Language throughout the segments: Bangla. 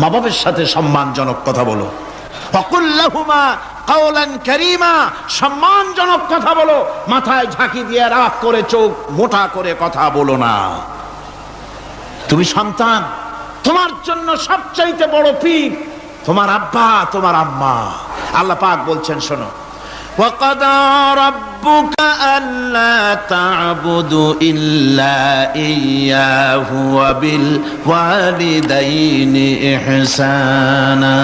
মা বাবার সাথে সম্মানজনক কথা বলো। ওয়াকুল লাহুমা কাওলান কারীমা, সম্মানজনক কথা বলো, মাথায় ঝাঁকি দিয়ে রাগ করে চোখ মোটা করে কথা বলো না। তুমি সন্তান, তোমার জন্য সবচাইতে বড় পীর তোমার আব্বা, তোমার আম্মা। আল্লাহ পাক বলছেন, শোনো, وَقَضَى رَبُّكَ أَلَّا تَعْبُدُوا إِلَّا إِيَّاهُ وَبِالْوَالِدَيْنِ إِحْسَانًا।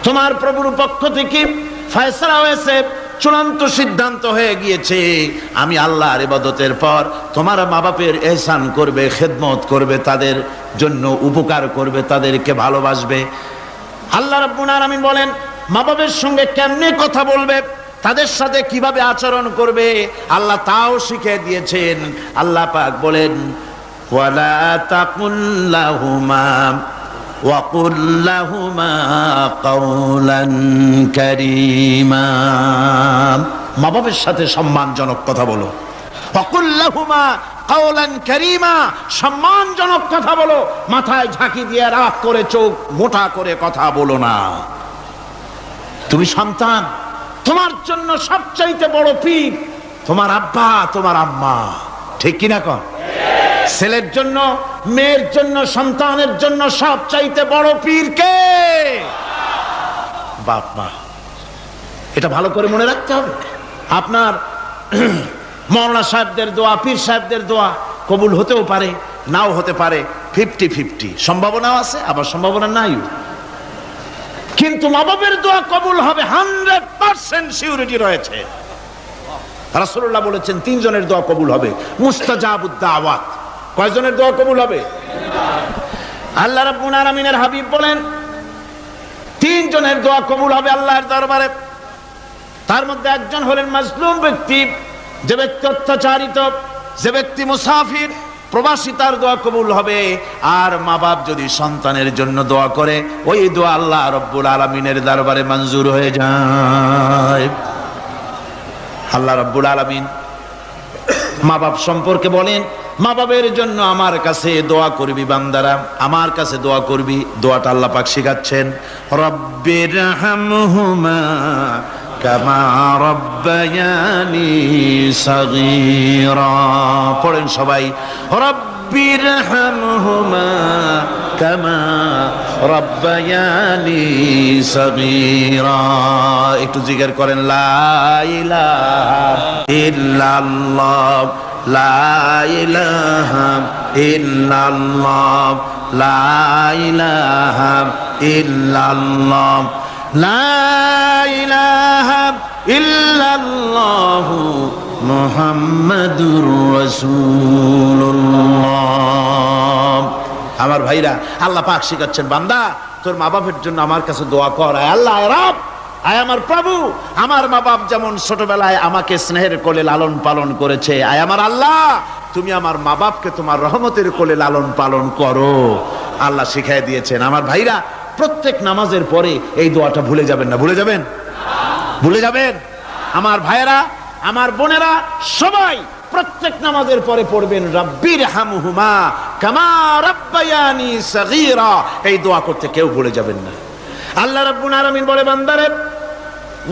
তোমার প্রভুর পক্ষ থেকে ফয়সালা হয়েছে, চূড়ান্ত সিদ্ধান্ত হয়ে গিয়েছে, আমি আল্লাহর ইবাদতের পর তোমার মা বাপের ইহসান করবে, খেদমত করবে, তাদের জন্য উপকার করবে, তাদেরকে ভালোবাসবে। আল্লাহ রাব্বুল আলামিন বলেন, মা বাবার সঙ্গে কেমনে কথা বলবে, তাদের সাথে কিভাবে আচরণ করবে, আল্লাহ তাও শিখিয়ে দিয়েছেন। আল্লাহ পাক বলেন, ওয়ালা তাকুল লাহুমা ওয়াকুল লাহুমা কাওলান কারীমা। মা বাবার সাথে সম্মানজনক কথা বলো। ওয়াকুল লাহুমা কাওলান কারীমা, সম্মানজনক কথা বলো, মাথায় ঝাঁকি দিয়ে রাগ করে চোখ মোটা করে কথা বলো না। তুমি সন্তান, তোমার জন্য সবচাইতে বড় পীর তোমার আব্বা, তোমার আম্মা। ঠিক কিনা কন? ছেলের জন্য, মেয়ের জন্য, সন্তানের জন্য সবচাইতে বড় পীর কে? বাপ মা। এটা ভালো করে মনে রাখতে হবে। আপনার মাওলানা সাহেবদের দোয়া, পীর সাহেবদের দোয়া কবুল হতেও পারে, নাও হতে পারে, 50-50 সম্ভাবনাও আছে, আবার সম্ভাবনা নাই। কিন্তু মা বাবার দোয়া কবুল হবে 100% সিউরিটি রয়েছে। রাসূলুল্লাহ বলেছেন 3 জনের দোয়া কবুল হবে, মুস্তাজাবুদ দাওয়াত। কয়জনের দোয়া কবুল হবে? আল্লাহ রাব্বুল আলামিনের হাবিব বলেন 3 জনের দোয়া কবুল হবে আল্লাহর দরবারে। তার মধ্যে একজন হলেন মাজলুম ব্যক্তি, যে ব্যক্তি অত্যাচারিত, যে ব্যক্তি মুসাফির, প্রবাসী, তার দোয়া কবুল হবে। আর মা বাপ যদি সন্তানের জন্য দোয়া করে, ওই দোয়া আল্লাহ রাব্বুল আলামিনের দরবারে মঞ্জুর হয়ে যায়। আল্লাহ রাব্বুল আলামিন মা বাপ সম্পর্কে বলেন, মা বাবের জন্য আমার কাছে দোয়া করবি বান্দারা, আমার কাছে দোয়া করবি। দোয়াটা আল্লাহ পাক শিখাচ্ছেন, রব্বিরহামহুমা কামা রব্বায়ানি সাগীরা। পড়েন সবাই, রব্বিরহামহুমা কামা রব্বায়ানি সাগীরা। একটু জিকির করেন, লা ইলাহা ইল্লাল্লাহ, লা ইলাহা ইল্লাল্লাহ, লা ইলাহা ইল্লাল্লাহ, লা ইলাহা ইল্লাল্লাহু মুহাম্মাদুর রাসূলুল্লাহ। আমার ভাইরা, আল্লাহ পাক শিখাচ্ছেন, বান্দা তোর মা বাপের জন্য আমার কাছে দোয়া কর। আয় আল্লাহ, আয় রব, আয় আমার প্রভু, আমার মা বাপ যেমন ছোটবেলায় আমাকে স্নেহের কোলে লালন পালন করেছে, আয় আমার আল্লাহ তুমি আমার মা বাপকে তোমার রহমতের কোলে লালন পালন করো। আল্লাহ শিখাই দিয়েছেন। আমার ভাইরা, প্রত্যেক নামাজের পরে এই দোয়াটা ভুলে যাবেন না। ভুলে যাবেন? ভুলে যাবেন? আমার ভাইরা, আমার বোনেরা, সবাই প্রত্যেক নামাজের পরে পড়বেন, রব্বিরহামহুমা কামা রব্বায়ানি সাগীরা। এই দোয়া করতে কেউ ভুলে যাবেন না। আল্লাহ রাব্বুল আলামিন বলে, বান্দারে,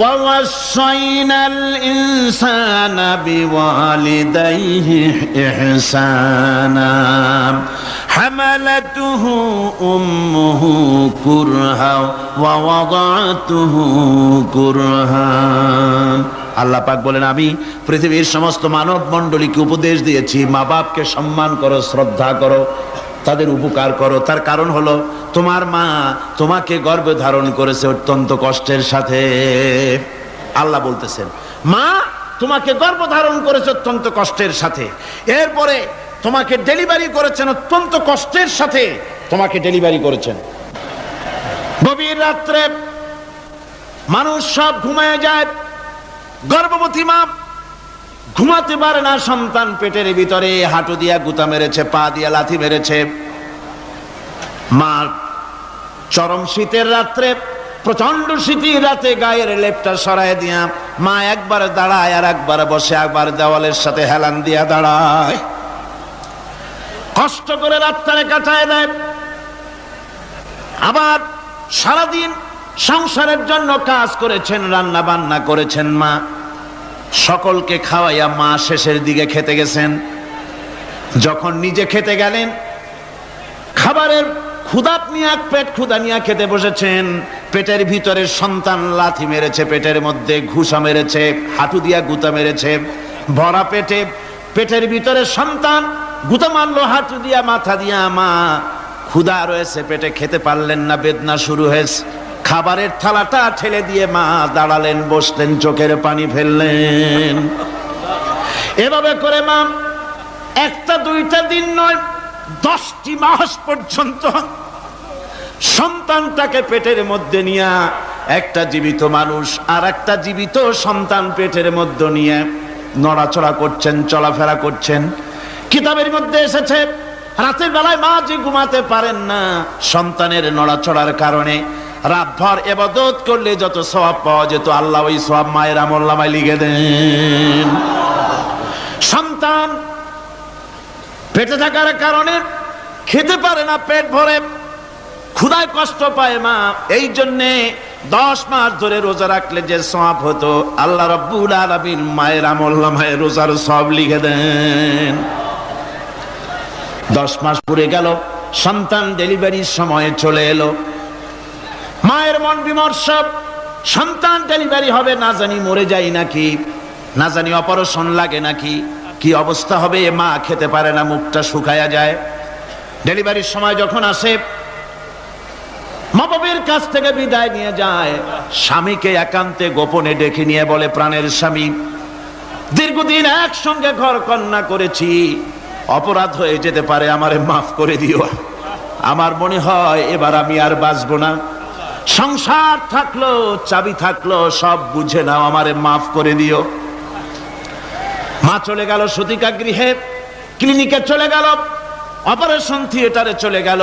ওয়াসাইনাল ইনসানা বিওয়ালিদাইহি ইহসানা হামালাতুহু উম্মুহু কুরহা ওয়া ওয়াদাতুহু কুরহা। আল্লাহ পাক বলেন, আমি পৃথিবীর সমস্ত মানব মণ্ডলীকে উপদেশ দিয়েছি, মা বাপকে সম্মান করো, শ্রদ্ধা করো, তাদের উপকার করো। তার কারণ হলো তোমার মা তোমাকে গর্ভে ধারণ করেছে অত্যন্ত কষ্টের সাথে। আল্লাহ বলতেছেন, মা তোমাকে গর্ভ ধারণ করেছে অত্যন্ত কষ্টের সাথে, এরপরে তোমাকে ডেলিভারি করেছেন অত্যন্ত কষ্টের সাথে, তোমাকে ডেলিভারি করেছেন। গভীর রাত্রে মানুষ সব ঘুমায় যায়, গর্ভবতী মা ঘুমাতে পারে না, সন্তান পেটের ভিতরে, হাঁটু দিয়া গুতা মেরেছে, পা দিয়া লাথি মেরেছে। মা চরম শীতের রাত্রে, প্রচন্ড শীতের রাতে গায়ের লেপটা সরায় দিয়া মা একবার দাঁড়ায়, আর একবার বসে, একবার দেওয়ালের সাথে হেলান দিয়া দাঁড়ায়, কষ্ট করে রাতটারে কাটায় দেয়। আবার সারাদিন সংসারের জন্য কাজ করেছেন, রান্না বান্না করেছেন মা, সকলকে খাওয়াইয়া মা শেষের দিকে খেতে গেছেন। যখন নিজে খেতে গেলেন, খাবারের ক্ষুধাত নিয়ে পেট ক্ষুধা নিয়ে খেতে বসেছেন, পেটের ভিতরে সন্তান লাথি মেরেছে, পেটের মধ্যে ঘুষা মেরেছে, হাঁটু দিয়া গুতা মেরেছে, ভরা পেটে পেটের ভিতরে সন্তান গুতা মারলো হাঁটু দিয়া মাথা দিয়া। মা ক্ষুধা রয়েছে পেটে, খেতে পারলেন না, বেদনা শুরু হয়েছে। খাবারের থালাটা ঠেলে দিয়ে মা দাঁড়ালেন, বসলেন, চোখের পানি ফেললেন। এভাবে করে মা একটা দুইটা দিন নয়, 10টি মাস পর্যন্ত সন্তানটাকে পেটের মধ্যে নিয়ে, একটা জীবিত মানুষ আর একটা জীবিত সন্তান পেটের মধ্যে নিয়ে নড়াচড়া করছেন, চলাফেরা করছেন। কিতাবের মধ্যে এসেছে রাতের বেলায় মা যে ঘুমাতে পারেন না সন্তানের নড়াচড়ার কারণে, রাতভর ইবাদত করলে যত সওয়াব পাওয়া যেত আল্লাহ ওই সওয়াব মায়ের আমলনামায় লিখে দেন। সন্তান পেটে থাকার কারণে খেতে পারে না, পেট ভরে ক্ষুধায় কষ্ট পায় মা, এই জন্যে 10 মাস ধরে রোজা রাখলে যে সওয়াব হতো আল্লাহ রাব্বুল আলামিন মায়ের আমলনামায় রোজার সওয়াব লিখে দেন। 10 মাস পুরে গেল, সন্তান ডেলিভারির সময় চলে এলো। মায়ের মন বিমর্ষ, সন্তান ডেলিভারি হবে, না জানি মরে যায় নাকি, না জানি অপারেশন লাগে নাকি, কি অবস্থা হবে। মা খেতে পারে না, মুখটা শুকায়া যায়। ডেলিভারির সময় যখন আসে, মা বাবার কাছ থেকে বিদায় নিয়ে যায়, স্বামীকে একান্তে গোপনে ডেকে নিয়ে বলে, প্রাণের স্বামী, দীর্ঘদিন একসঙ্গে ঘর কন্যা করেছি, অপরাধ হয়ে যেতে পারে, আমারে মাফ করে দিও। আমার মনে হয় এবার আমি আর বাঁচবো না। সংসার থাকলো, চাবি থাকলো, সব বুঝে নাও, আমারে মাফ করে দিও। মা চলে গেল সতিকা গৃহে, ক্লিনিকে চলে গেল, অপারেশন থিয়েটারে চলে গেল,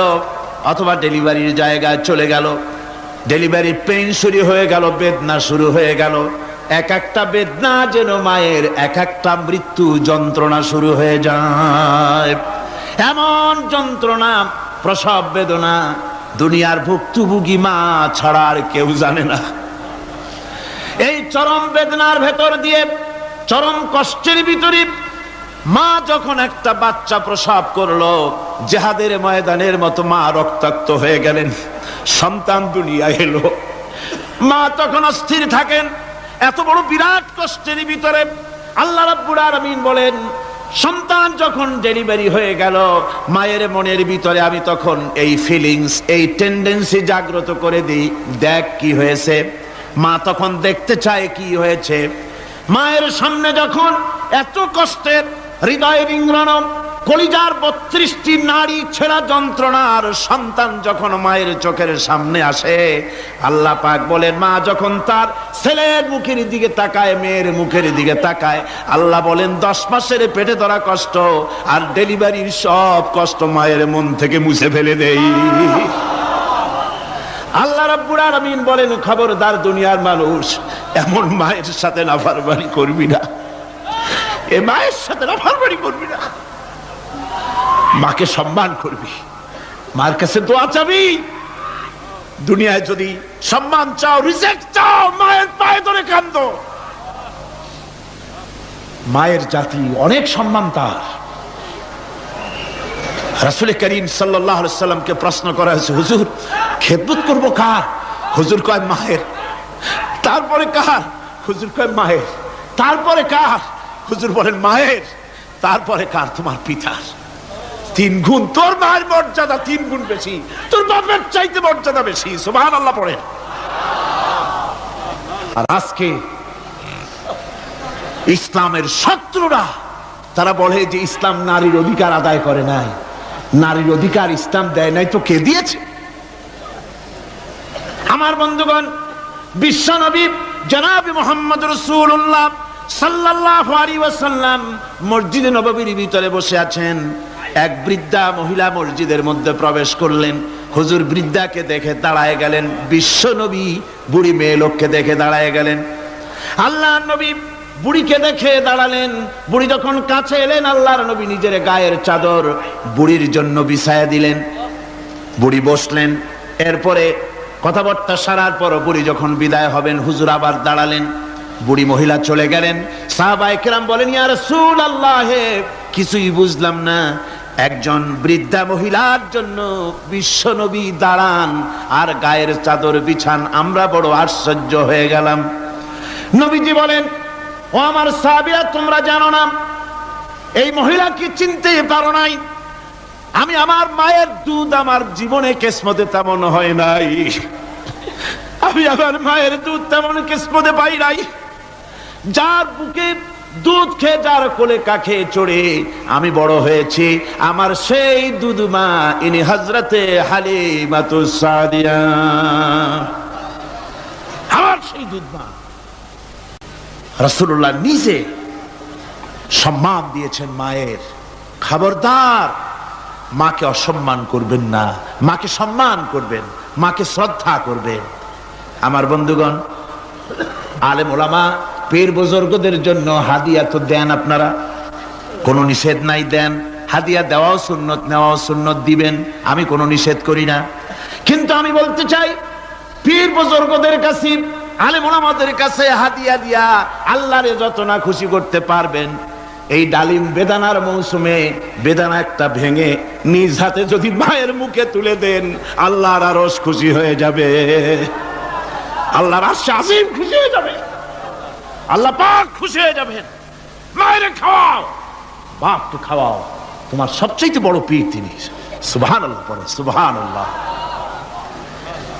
অথবা ডেলিভারির জায়গায় চলে গেল। ডেলিভারি পেইন শুরু হয়ে গেল, বেদনা শুরু হয়ে গেল। এক একটা বেদনা যেন মায়ের এক একটা মৃত্যু যন্ত্রণা শুরু হয়ে যায়। এমন যন্ত্রণা, প্রসব বেদনা দুনিয়ার ভুক্তভোগী মা ছাড়া আর কেউ জানে না। এই চরম বেদনার ভেতর দিয়ে, চরম কষ্টের ভিতরে মা যখন একটা বাচ্চা প্রসব করলো, জিহাদের ময়দানের মতো মা রক্তাক্ত হয়ে গেলেন, সন্তান দুনিয়ায় এলো। মা তখন অস্থির থাকেন। এত বড় বিরাট কষ্টের ভিতরে আল্লাহ রাব্বুল আলামিন বলেন, সন্তান যখন ডেলিভারি হয়ে গেল, মায়ের মনের ভিতরে আমি তখন এই ফিলিংস, এই টেন্ডেন্সি জাগ্রত করে দিই, দেখ কি হয়েছে। মা তখন দেখতে চায় কি হয়েছে। মায়ের সামনে যখন এত কষ্টের, হৃদয় রিংড়ানো, কলিজার 32টি নাড়ি ছেঁড়া যন্ত্রণার সন্তান যখন মায়ের চোখের সামনে আসে, আল্লাহ পাক বলেন, মা যখন তার ছেলের মুখের দিকে তাকায়, মেয়ের মুখের দিকে তাকায়, আল্লাহ বলেন 10 মাসের পেটে ধরা কষ্ট আর ডেলিভারির সব কষ্ট মায়ের মন থেকে মুছে ফেলে দেই। আল্লাহ রাব্বুল আলামিন বলেন, খবরদার দুনিয়ার মানুষ, এমন মায়ের সাথে নাফরমানি করবি না, এ মায়ের সাথে নাফরমানি করবি না, মাকে সম্মান করবি, মার কাছে দোয়া চাবি। দুনিয়ায় যদি সম্মান চাও, রিজেক্ট চাও, মায়ের পায়ে ধরে কাঁদো। মায়ের জাতি অনেক সম্মান তার। রাসূল করিম সাল্লাল্লাহু আলাইহি ওয়াসাল্লামকে প্রশ্ন করা হয়েছে, হুজুর খেদমত করব কার? হুজুর কয় মায়ের। তারপরে কার? হুজুর কয় মায়ের। তারপরে কার? হুজুর বলেন মায়ের। তারপরে কার? তোমার পিতার। 3 গুণ, তোর মায়ের মর্যাদা 3 গুণ বেশি, তোর বাপের চাইতে মর্যাদা বেশি। সুবহানাল্লাহ পড়ে। আর আজকে ইসলামের শত্রুরা তারা বলে যে ইসলাম নারীর অধিকার আদায় করে নাই। নারীর অধিকার ইসলাম দেয় নাই তো কে দিয়েছে? আমার বন্ধুগণ, বিশ্বনবী জনাব মুহাম্মদ রাসূলুল্লাহ সাল্লাল্লাহু আলাইহি ওয়াসাল্লাম মসজিদে নববীর ভিতরে বসে আছেন। এক বৃদ্ধা মহিলা মসজিদের মধ্যে প্রবেশ করলেন। হুজুর বৃদ্ধাকে দেখে দাঁড়ায় গেলেন, বিশ্বনবী বুড়ি মেয়ে লোককে দেখে দাঁড়ায় গেলেন। আল্লাহর নবী বুড়িকে দেখে দাঁড়ালেন। বুড়ি যখন কাছে এলেন, আল্লাহর নবী নিজের গায়ের চাদর বুড়ির জন্য বিছায়া দিলেন। বুড়ি বসলেন, এরপরে কথাবার্তা সারার পর বুড়ি যখন বিদায় হবেন, হুজুর আবার দাঁড়ালেন, বুড়ি মহিলা চলে গেলেন। সাহাবায়ে কেরাম বলেন, ইয়া রাসূলুল্লাহ, কিছুই বুঝলাম না, একজন বৃদ্ধা মহিলার জন্য বিশ্বনবী দাঁড়ান আর গায়ের চাদর বিছান, আমরা বড় আশ্চর্য হয়ে গেলাম। নবীজি বলেন, ও আমার সাহাবীরা, তোমরা জানো না এই মহিলাকে চিনতে পারো নাই? আমি আমার মায়ের দুধ আমার জীবনে কিসমতে তেমন হয় নাই, আমি আমার মায়ের দুধ তেমন কিসমতে পাই নাই। যার বুকে দুধ খেয়ে, যার কোলে কাখে চড়ে আমি বড় হয়েছি, আমার সেই দুধ মা, ইনি হযরতে হালিমাতুস সাদিয়া, আমার সেই দুধ মা। রাসূলুল্লাহ নিজে সম্মান দিয়েছেন মায়ের। খবরদার, মাকে অসম্মান করবেন না, মাকে সম্মান করবেন, মাকে শ্রদ্ধা করবেন। আমার বন্ধুগণ, আলেম ওলামা পীর বুজুর্গদের জন্য হাদিয়া তো দেন, আপনারা কোনো নিষেধ নাই, দেন। হাদিয়া দেওয়াও সুন্নত, নেওয়াও সুন্নত, দিবেন, আমি কোনো নিষেধ করি না। কিন্তু আমি বলতে চাই, পীর বুজুর্গদের কাছে, আলেম ওলামাদের কাছে হাদিয়া দিয়া আল্লাহরে যত না খুশি করতে পারবেন, এই ডালিম বেদানার মৌসুমে বেদানা একটা ভেঙে নিজ হাতে যদি মায়ের মুখে তুলে দেন, আল্লাহর আরশ খুশি হয়ে যাবে, আল্লাহর আরশ আজিম খুশি হয়ে যাবে, আল্লাহ পাক খুশি হয়ে যাবেন। মায়ের খাওয়াও, বাপকে খাওয়াও, তোমার সবচেয়ে বড় পীর তিনি। সুবহানাল্লাহ, পড়ো সুবহানাল্লাহ।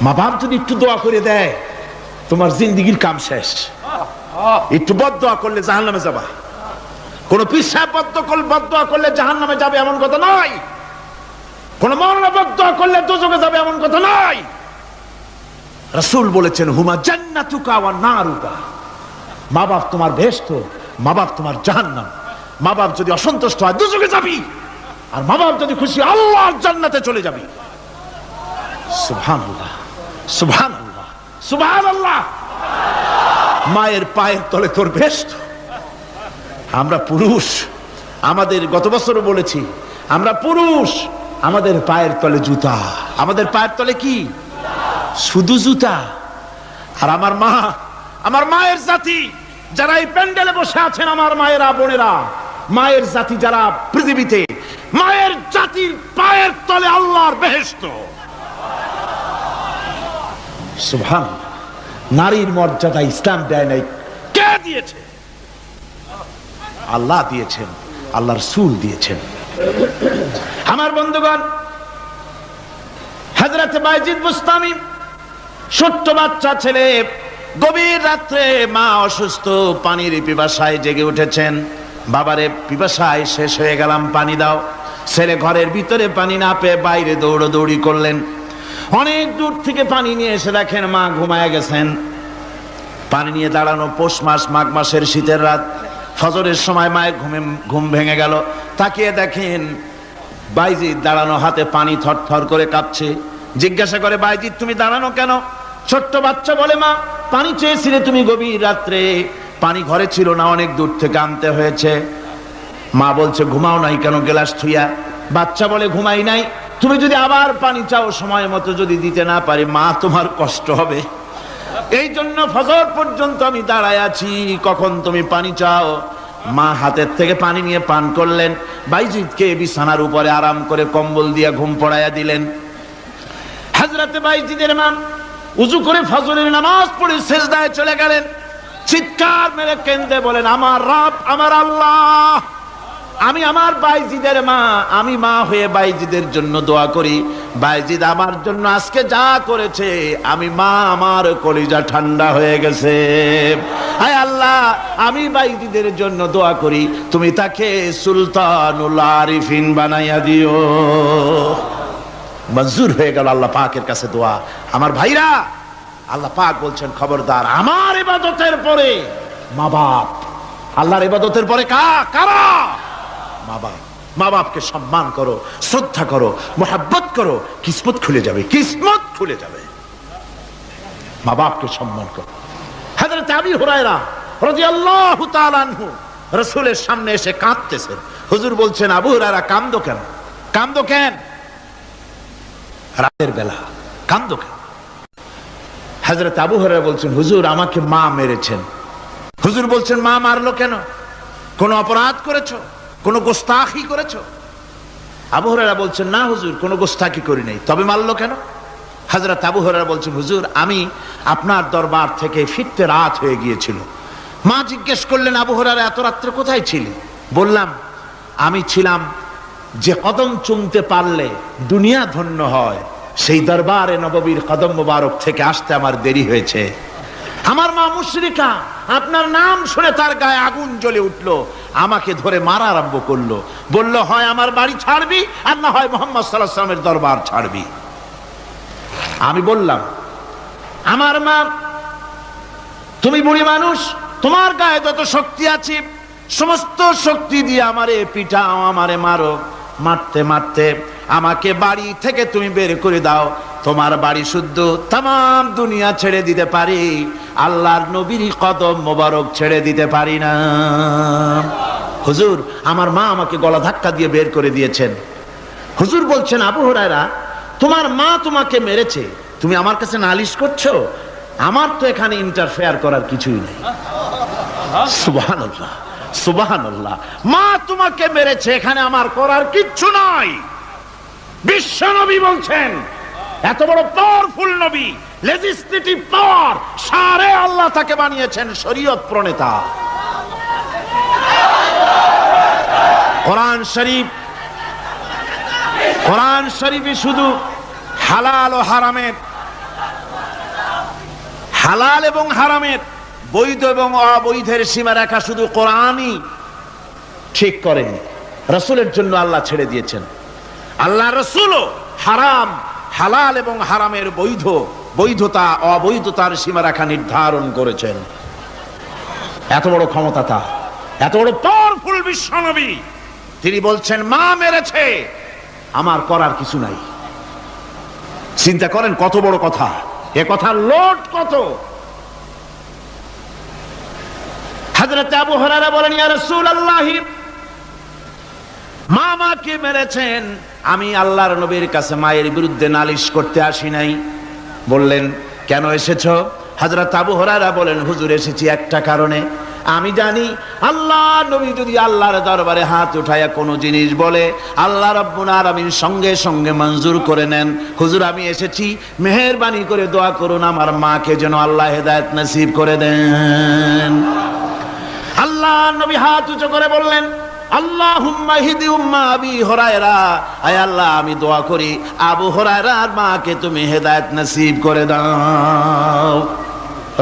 মা বাপ যদি একটু দোয়া করে দেয়, তোমার জিন্দেগির কাম শেষ। একটু বদদোয়া করলে জাহান্নামে যাবা। কোন পীর সাহেব বদদোয়া করলে জাহান্নামে যাবে এমন কথা নয়, কোন মাওলানা বদদোয়া করলে দোজখে যাবে এমন কথা নয়। রাসূল বলেছেন, হুমা জান্নাতুকা ওয়া নারুকা, মা বাপ তোমার বেহেশত, মা বাপ তোমার জাহান্নাম। মা বাপ যদি অসন্তুষ্ট হয়, দোজখে যাবি, আর মা বাপ যদি খুশি, আল্লাহর জান্নাতে চলে যাবি। সুবহানাল্লাহ, সুবহানাল্লাহ, সুবহানাল্লাহ। মায়ের পায়ের তলে তোর বেহেশত। আমরা পুরুষ, আমাদের গত বছরও বলেছি, আমরা পুরুষ, আমাদের পায়ের তলে জুতা, আমাদের পায়ের তলে কি? শুধু জুতা। আর আমার মা, আমার মায়ের জাতি যারা এই প্যান্ডেলে বসে আছেন, আমার মায়েরা, বোনেরা, মায়ের জাতি যারা পৃথিবীতে, মায়ের জাতির পায়ের তলে আল্লাহর বেহেশত। সুবহানাল্লাহ। নারীর মর্যাদা ইসলাম দেয় নাই, কে দিয়েছে? আল্লাহ দিয়েছেন, আল্লাহ রাসূল দিয়েছেন। আমার বন্ধুগণ, হযরত বাইজিদ বুস্তামি, ছোট্ট বাচ্চা ছেলে, গভীর রাত্রে মা অসুস্থ, পানির পিপাসায় জেগে উঠেছেন। বাবারে, পিপাসায় শেষ হয়ে গেলাম, পানি দাও। ছেলে ঘরের ভিতরে পানি না পেয়ে বাইরে দৌড়াদৌড়ি করলেন। অনেক দূর থেকে পানি নিয়ে এসে দেখেন মা ঘুমায় গেছেন। পানি নিয়ে দাঁড়ানো, পৌষ মাস, মাঘ মাসের শীতের রাত, ফজরের সময় মায়ের ঘুম ভেঙে গেল। তাকিয়ে দেখেন বাইজিদ দাঁড়ানো, হাতে পানি থরথর করে কাঁপছে। জিজ্ঞাসা করে, বাইজিদ তুমি দাঁড়ানো কেন? ছোট্ট বাচ্চা বলে, মা পানি চেয়েছিলে তুমি গভীর রাত্রে, পানি ঘরে ছিল না, অনেক দূর থেকে আনতে হয়েছে। মা বলছে, ঘুমাও নাই কেন গ্লাস থুইয়া? বাচ্চা বলে, ঘুমাই নাই, তুমি যদি আবার পানি চাও, সময় মতো যদি দিতে না পারি, মা তোমার কষ্ট হবে, এই জন্য ফজর পর্যন্ত আমি দাঁড়ায় আছি, কখন তুমি পানি চাও। মা হাতের থেকে পানি নিয়ে পান করলেন। বাইজিদকে বিছানার উপরে আরাম করে কম্বল দিয়ে ঘুম পড়াইয়া দিলেন। হযরতে বাইজিদের মা উযু করে ফজরের নামাজ পড়ে সিজদায় চলে গেলেন। চিৎকার মেরে কেঁদে বলেন, আমার রব, আমার আল্লাহ, আমি আমার বাইজিদের মা, আমি মা হয়ে বাইজিদের জন্য দোয়া করি। বাইজিদ আমার জন্য আজকে যা করেছে, আমি মা, আমার কলিজা ঠান্ডা হয়ে গেছে। আয় আল্লাহ, আমি বাইজিদের জন্য দোয়া করি, তুমি তাকে সুলতানুল আরিফিন বানাইয়া দিও। মঞ্জুর হয়ে গেল আল্লাহ পাকের কাছে দোয়া। আমার ভাইরা, আল্লাহ পাক বলছেন, খবরদার, আমার ইবাদতের পরে মা বাপ, আল্লাহর ইবাদতের পরে কারা? মা বাপ। মা বাপকে সম্মান করো, শ্রদ্ধা করো, মোহাব্বত করো, কিসমত খুলে যাবে, কিসমত খুলে যাবে। মা বাপকে সম্মান করো। হযরত আবু হুরায়রা রাদিয়াল্লাহু তাআলা আনহু রাসূলের সামনে এসে কাঁদতেছেন। হুজুর বলছেন, আবু হুরায়রা কাঁদো কেন? কাঁদো কেন? রাতের বেলা কান্দো কেন? হযরত আবু হুরায়রা বলছেন, হুজুর আমাকে মা মেরেছেন। হুজুর বলছেন, মা মারলো কেন? কোন অপরাধ করেছো? কোন গোস্তাখি করেছো? আবু হুরায়রা বলছেন, না হুজুর, কোন গোস্তাখি করি নাই। তবে মারলো কেন? হযরত আবু হুরায়রা বলছেন, হুজুর আমি আপনার দরবার থেকে ফিরতে রাত হয়ে গিয়েছিল। মা জিজ্ঞেস করলেন, আবু হুরায়রা এত রাত্রে কোথায় ছিলে? বললাম, আমি ছিলাম যে কদম চুমতে পারলে দুনিয়া ধন্য হয়, সেই দরবারে নববীর কদম মোবারক থেকে আসতে আমার দেরি হয়েছে। আমার মা মুশরিকা, আপনার নাম শুনে তার গায়ে আগুন জ্বলে উঠলো, আমাকে ধরে মারা আরম্ভ করলো। বলল, হয় আমার বাড়ি ছাড়বি আর না হয় মুহাম্মদ সাল্লাল্লাহু আলাইহি ওয়াসাল্লামের দরবার ছাড়বি। আমি বললাম, আমার মা, তুমি বুড়ি মানুষ, তোমার গায়ে যত শক্তি আছে সমস্ত শক্তি দিয়ে আমারে পিটাও, আমারে মারো। মারতে মারতে আমাকে বাড়ি থেকে তুমি বের করে দাও। তোমার বাড়ি শুদ্ধ তাম দুনিয়া ছেড়ে দিতে পারি, আল্লাহর নবীর কদম মোবারক ছেড়ে দিতে পারি না। হুজুর আমার মা আমাকে গলা ধাক্কা দিয়ে বের করে দিয়েছেন। হুজুর বলছেন, আবু হুরায়রা তোমার মা তোমাকে মেরেছে, তুমি আমার কাছে নালিশ করছো? আমার তো এখানে ইন্টারফেয়ার করার কিছুই নেই। সুবহানাল্লাহ, সুবহানাল্লাহ। মা তোমাকে মেরেছে, এখানে আমার করার কিচ্ছু নাই। বিশ্ব নবী বলছেন, এত বড় পাওয়ারফুল নবী, লেজিসলেটিভ পাওয়ার, সারে আল্লাহ তাকে বানিয়েছেন শরীয়ত প্রণেতা। কোরআন শরীফে শুধু হালাল ও হারামের, হালাল এবং হারামের, বৈধ এবং অবৈধের সীমারেখা শুধু কোরআনই ঠিক করেন, রাসূলের জন্য আল্লাহ ছেড়ে দিয়েছেন। আল্লাহ রাসূলও হারাম, হালাল এবং হারামের বৈধতা অবৈধতার সীমারেখা নির্ধারণ করেছেন। এত বড় ক্ষমতা তার, এত বড় পাওয়ারফুল বিশ্বনবী, তিনি বলছেন মা মেরেছে, আমার করার কিছু নাই। চিন্তা করেন কত বড় কথা, এ কথার লোড কত। হযরত আবু হুরায়রা বলেন, ইয়া রাসূলুল্লাহ, মা মাকে মেরেছেন, আমি আল্লাহর নবীর কাছে মায়ের বিরুদ্ধে নালিশ করতে আসি নাই। বললেন, কেন এসেছো? হযরত আবু হুরায়রা বলেন, হুজুর এসেছি একটা কারণে। আমি জানি আল্লাহ নবী যদি আল্লাহর দরবারে হাত উঠায়া কোনো জিনিস বলে, আল্লাহ রাব্বুল আলামিন সঙ্গে সঙ্গে মঞ্জুর করে নেন। হুজুর আমি এসেছি, মেহেরবানি করে দোয়া করুন আমার মাকে যেন আল্লাহ হেদায়েত নসিব করে দেন। আল্লাহ নবী হাত উঁচু করে বললেন, আল্লাহুম্মা হিদি উম্মা আবি হুরায়রা, আয় আল্লাহ আমি দোয়া করি আবু হুরায়রার মাকে তুমি হেদায়েত নসিব করে দাও।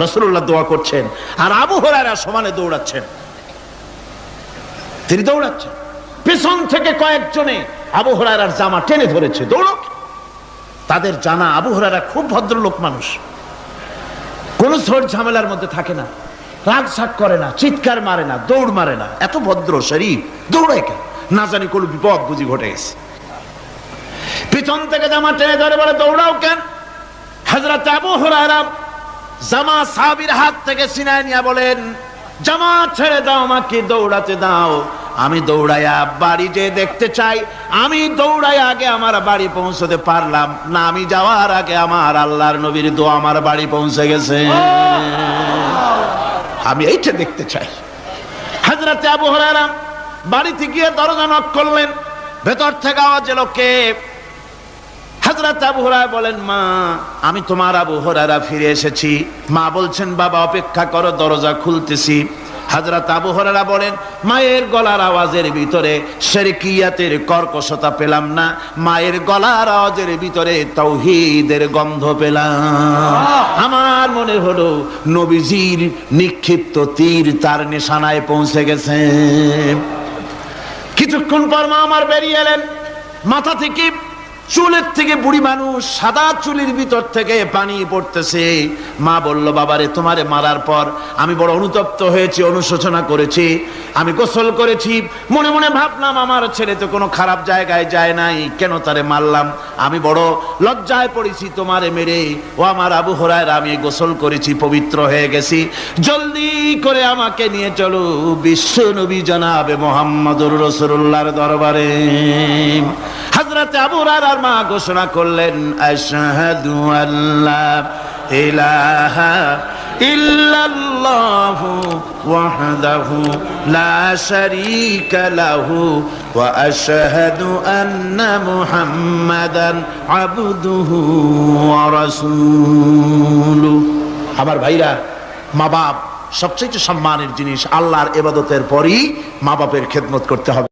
রাসূলুল্লাহ দোয়া করছেন আর আবু হুরায়রা সমানে দৌড়াচ্ছেন। তিনি দৌড়াচ্ছেন, পেছন থেকে কয়েকজনে আবু হুরায়রার জামা টেনে ধরেছে, দৌড়ো। তাদের জানা আবু হুরায়রা খুব ভদ্রলোক মানুষ, কোন ঝড় ঝামেলার মধ্যে থাকে না, রাগ শাক করে না, চিৎকার মারে না, দৌড় মারে না, এত ভদ্র শরীর, দৌড়ায় কেন? না জানি কোন বিপদ বুঝি ঘটে গেছে। পিছন থেকে জামা টেনে ধরে বলে, দৌড়াও কেন? হযরত আবু হুরায়রা জামা সাহাবীর হাত থেকে ছিনায় নিয়ে বলেন, জামা ছেড়ে দাও, আমাকে দৌড়াতে দাও। আমি দৌড়াইয়া বাড়ি যে দেখতে চাই, আমি দৌড়াই আগে আমার বাড়ি পৌঁছতে পারলাম না, আমি যাওয়ার আগে আমার আল্লাহর নবীর দোয়া আমার বাড়ি পৌঁছে গেছে, আমি এইটা দেখতে চাই। হযরত আবু হুরায়রা বাড়িতে গিয়ে দরজা নক করলেন, ভেতর থেকে আওয়াজ এলো, কে? হযরত আবু হুরায়রা বলেন, মা আমি তোমার আবু হুরায়রা ফিরে এসেছি। মা বলছেন, বাবা অপেক্ষা করো, দরজা খুলতেছি। হযরত আবু হুরায়রা বলেন, মায়ের গলার আওয়াজের ভিতরে শিরকিয়াতের কর্কশতা পেলাম না, মায়ের গলার আওয়াজের ভিতরে তাওহীদের গন্ধ পেলাম। আমার মনে হলো নবীজির নিক্ষিপ্ত তীর তার নিশানায় পৌঁছে গেছে। কিছুক্ষণ পর মা আমার বেরিয়ে এলেন, মাথা থেকে চুলের থেকে, বুড়ি মানুষ, সাদা চুলের ভিতর থেকে পানি পড়তেছে। মা বলল, বাবারে তোমারে মারার পর আমি বড় অনুতপ্ত হয়েছি, অনুশোচনা করেছি, আমি গোসল করেছি, মনে মনে ভাবলাম আমার ছেলে তো কোনো খারাপ জায়গায় যায় নাই, কেন তারে মারলাম? আমি বড় লজ্জায় পড়েছি তোমারে মেরে। ও আমার আবু হুরায়রা, আমি গোসল করেছি, পবিত্র হয়ে গেছি, জলদি করে আমাকে নিয়ে চলো বিশ্ব নবী জনাবে মুহাম্মদুর রাসূলুল্লাহর দরবারে। হযরত আবু হুরায়রার মা ঘোষণা করলেন আশহাদু আল্লা ইলাহা ইল্লাল্লাহু ওয়াহদাহু লা শারীকা লাহু ওয়া আশহাদু আন্না মুহাম্মাদান আবদুহু ওয়া রাসূলুহু। আমার ভাইরা, মা বাপ সবচেয়ে সম্মানের জিনিস। আল্লাহর ইবাদতের পরই মা বাপের খেদমত করতে হবে।